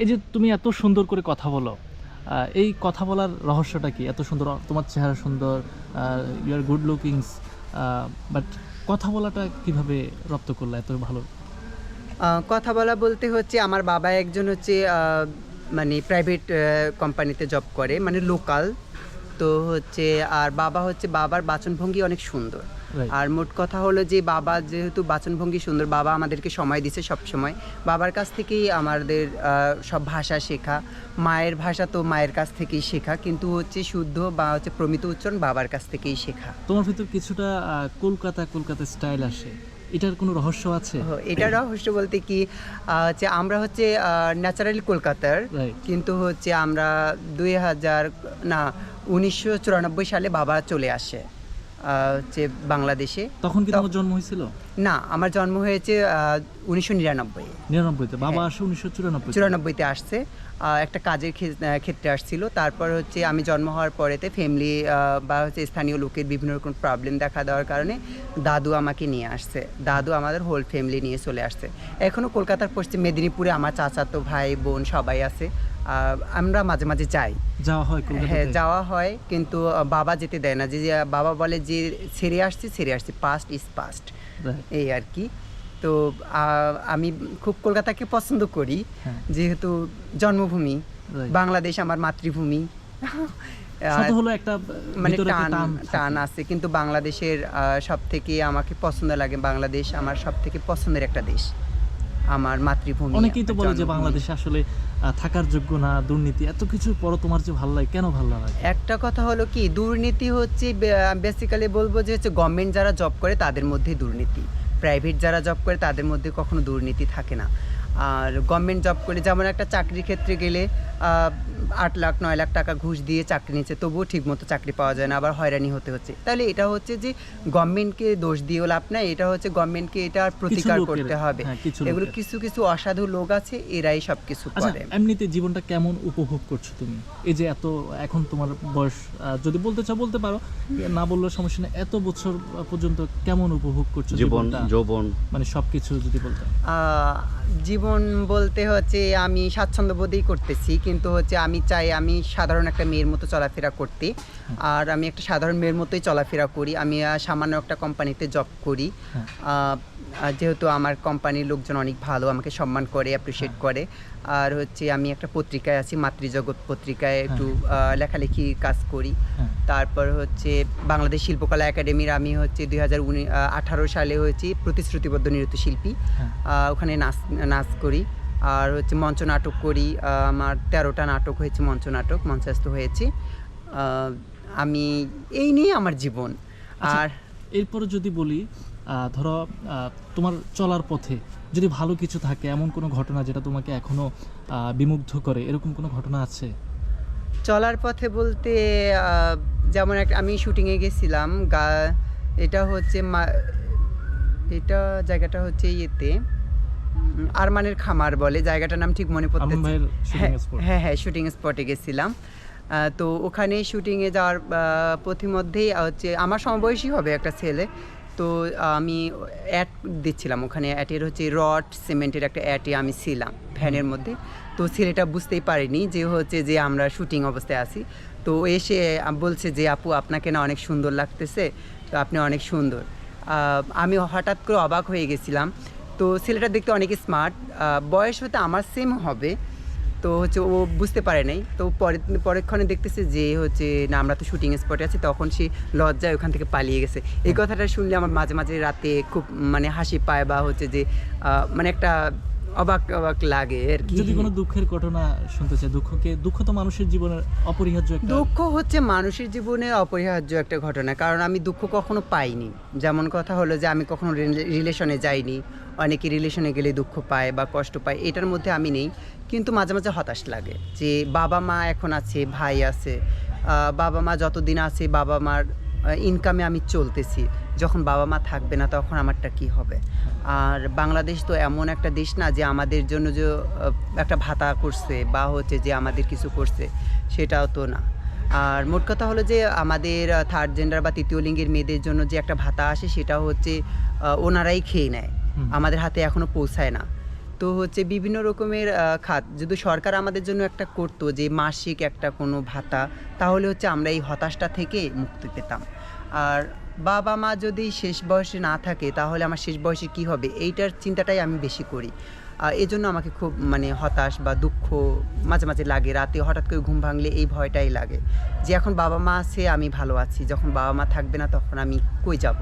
এই যে তুমি এত সুন্দর করে কথা বলো, এই কথা বলার রহস্যটা কি? এত সুন্দর, তোমার চেহারা সুন্দর, ইউ আর গুড লুকিংস, বাট কথা বলাটা কিভাবে রপ্ত করলে এত ভালো? কথা বলা বলতে হচ্ছে আমার বাবা একজন হচ্ছে মানে প্রাইভেট কোম্পানিতে জব করে, মানে লোকাল। তো হচ্ছে আর বাবা হচ্ছে, বাবার বাচনভঙ্গি অনেক সুন্দর। Right. আর মোট কথা হলো যে বাবা যেহেতু বাচনভঙ্গি সুন্দর, বাবা আমাদেরকে সময় দিছে সব সময়। বাবার কাছ থেকেই আমাদের সব ভাষা শেখা। মায়ের ভাষা তো মায়ের কাছ থেকেই শেখা, কিন্তু হচ্ছে শুদ্ধ বা হচ্ছে প্রমিত উচ্চারণ বাবার কাছ থেকেই শেখা। তোমার ভিতর কিছুটা কলকাতা স্টাইল আসে, এটার কোনো রহস্য আছে? এটা রহস্য বলতে কি, হচ্ছে আমরা হচ্ছে ন্যাচারালি কলকাতার, Right. কিন্তু হচ্ছে আমরা 1994 সালে বাবা চলে আসে হচ্ছে বাংলাদেশে। তখন কি তোমার জন্ম হয়েছিল? না, আমার জন্ম হয়েছে 1999। 99-তে। বাবা হ্যাঁ। আসে 1994। 94-তে আসছে, একটা কাজের ক্ষেত্রে আসছিল। তারপর হচ্ছে আমি জন্ম হওয়ার পরেতে ফ্যামিলি বা হচ্ছে স্থানীয় লোকের বিভিন্ন রকম প্রবলেম দেখা দেওয়ার কারণে দাদু আমাকে নিয়ে আসছে। দাদু আমাদের হোল ফ্যামিলি নিয়ে চলে আসছে। এখনও কলকাতার পশ্চিম মেদিনীপুরে আমার চাচাতো ভাই বোন সবাই আছে। আমরা মাঝে মাঝে যাই, যাওয়া হয় কলকাতাতে? হ্যাঁ যাওয়া হয়, কিন্তু বাবা যেতে দেয় না। যে বাবা বলে যে ছেড়ে আসছি, পাস্ট ইজ পাস্ট, Right. এই আর কি। তো আমি খুব কলকাতাকে পছন্দ করি, হ্যাঁ। যেহেতু জন্মভূমি, Right. বাংলাদেশ আমার মাতৃভূমি। সাথে হলো একটা মানে ভিতরে একটা টান থাকে। টান আছে, কিন্তু বাংলাদেশের সব থেকে আমাকে পছন্দ লাগে। বাংলাদেশ আমার সব থেকে পছন্দের একটা দেশ, আমার মাতৃভূমি। অনেকেই তো বলে যে জন্মভূমি। বাংলাদেশে আসলে থাকার যোগ্য না, দুর্নীতি, এত কিছুর পরও তোমার যে ভালো লাগে, কেন ভালো লাগে? একটা কথা হলো কি, দুর্নীতি হচ্ছে বেসিক্যালি বলবো যে হচ্ছে গভর্নমেন্ট যারা জব করে তাদের মধ্যেই দুর্নীতি, প্রাইভেট যারা জব করে তাদের মধ্যে কখনো দুর্নীতি থাকে না। আর গভর্নমেন্ট জব করে, যেমন একটা চাকরির ক্ষেত্রে গেলে 8 লাখ 9 লাখ টাকা ঘুষ দিয়ে চাকরি নিচ্ছে, তবুও ঠিকমতো চাকরি পাওয়া যায় না, আবার হয়রানি হতে হচ্ছে। তাহলে এটা হচ্ছে যে গভর্নমেন্টকে দোষ দিয়েও লাভ নাই, এটা হচ্ছে গভর্নমেন্টকে এটার প্রতিকার লোকের, করতে হবে। হ্যাঁ, কিছু এগুলো লোকের। কিছু কিছু অসাধু লোক আছে, এরাই সব কিছু আচ্ছা, করে। এমনিতে জীবনটা কেমন উপভোগ করছো তুমি? এই যে এত, এখন তোমার বয়স, যদি বলতে চাও বলতে পারো, না বললেও সমস্যা নেই, এত বছর পর্যন্ত কেমন উপভোগ করছো জীবনটা? যৌবন মানে সবকিছু যদি বলতে। জীবন বলতে হচ্ছে আমি স্বাচ্ছন্দ্যবোধই করতেছি, কিন্তু হচ্ছে আমি চাই আমি সাধারণ একটা মেয়ের মতো চলাফেরা করতে। আর আমি একটা সাধারণ মেয়ের মতোই চলাফেরা করি। আমি সামান্য একটা কোম্পানিতে জব করি। যেহেতু আমার কোম্পানির লোকজন অনেক ভালো, আমাকে সম্মান করে, অ্যাপ্রিসিয়েট করে। আর হচ্ছে আমি একটা পত্রিকায় আছি, মাতৃজগৎ পত্রিকায় একটু লেখালেখির কাজ করি। তারপর হচ্ছে বাংলাদেশ শিল্পকলা একাডেমির আমি হচ্ছে 2018 সালে হয়েছি প্রতিশ্রুতিবদ্ধ নৃত্যশিল্পী। ওখানে নাচ করি। আর হচ্ছে মঞ্চ নাটক করি, আমার 13টা নাটক হয়েছে, মঞ্চস্থ হয়েছে। আমি এই নিয়ে আমার জীবন। আচ্ছা, আর এরপরে যদি বলি, ধরো তোমার চলার পথে যদি ভালো কিছু থাকে, এমন কোনো ঘটনা যেটা তোমাকে এখনো বিমুগ্ধ করে, এরকম কোনো ঘটনা আছে? চলার পথে বলতে যেমন আমি শুটিংয়ে গেছিলাম, এটা হচ্ছে এটা জায়গাটা হচ্ছে ইয়েতে আরমানের খামার বলে জায়গাটার নাম, ঠিক মনে পড়তেছে। হ্যাঁ, শুটিং স্পটে গেছিলাম। তো ওখানে শুটিংয়ে যাওয়ার পথিমধ্যেই হচ্ছে আমার সমবয়সী হবে একটা ছেলে। তো আমি অ্যাড দিচ্ছিলাম ওখানে, অ্যাডের হচ্ছে রড সিমেন্টের একটা অ্যাডে আমি ছিলাম ভ্যানের মধ্যে। তো ছেলেটা বুঝতেই পারিনি যে হচ্ছে যে আমরা শুটিং অবস্থায় আছি। তো এসে বলছে যে আপু আপনাকে না অনেক সুন্দর লাগতেছে, তো আপনি অনেক সুন্দর। আমি হঠাৎ করে অবাক হয়ে গেছিলাম। তো ছেলেটা দেখতে অনেক স্মার্ট, বয়স হতে আমার সেম হবে। তো হচ্ছে ও বুঝতে পারে নাই। তো পরেক্ষণে দেখতেছে যে হচ্ছে না আমরা তো শুটিং স্পটে আছি, তখন সে লজ্জায় ওখান থেকে পালিয়ে গেছে। এই কথাটা শুনলে আমার মাঝে মাঝে রাতে খুব মানে হাসি পায়, বা হচ্ছে যে মানে একটা অবাক লাগে আর কি। যদি কোনো দুঃখের ঘটনা শুনতে চাই, দুঃখ তো মানুষের জীবনের অপরিহার্য একটা। দুঃখ হচ্ছে মানুষের জীবনে অপরিহার্য একটা ঘটনা, কারণ আমি দুঃখ কখনো পাইনি। যেমন কথা হলো যে আমি কখনো রিলেশনে যাইনি, অনেকে রিলেশনে গেলে দুঃখ পায় বা কষ্ট পায়, এটার মধ্যে আমি নেই। কিন্তু মাঝে মাঝে হতাশ লাগে যে বাবা মা এখন আছে, ভাই আছে, বাবা মা যতদিন আছে বাবা মার ইনকামে আমি চলতেছি, যখন বাবা মা থাকবে না তখন আমারটা কি হবে। আর বাংলাদেশ তো এমন একটা দেশ না যে আমাদের জন্য যে একটা ভাতা করছে বা হচ্ছে যে আমাদের কিছু করছে, সেটাও তো না। আর মোট কথা হলো যে আমাদের থার্ড জেন্ডার বা তৃতীয় লিঙ্গের মেয়েদের জন্য যে একটা ভাতা আসে, সেটা হচ্ছে ওনারাই খেয়ে নেয়, আমাদের হাতে এখনও পৌঁছায় না। তো হচ্ছে বিভিন্ন রকমের খাত যদি সরকার আমাদের জন্য একটা করতো যে মাসিক একটা কোনো ভাতা, তাহলে হচ্ছে আমরা এই হতাশটা থেকে মুক্তি পেতাম। আর বাবা মা যদি শেষ বয়সে না থাকে তাহলে আমার শেষ বয়সে কী হবে, এইটার চিন্তাটাই আমি বেশি করি। এজন্য আমাকে খুব মানে হতাশ বা দুঃখ মাঝে মাঝে লাগে। রাতে হঠাৎ করে ঘুম ভাঙলে এই ভয়টাই লাগে যে এখন বাবা মা আছে, আমি ভালো আছি, যখন বাবা মা থাকবে না তখন আমি কই যাব।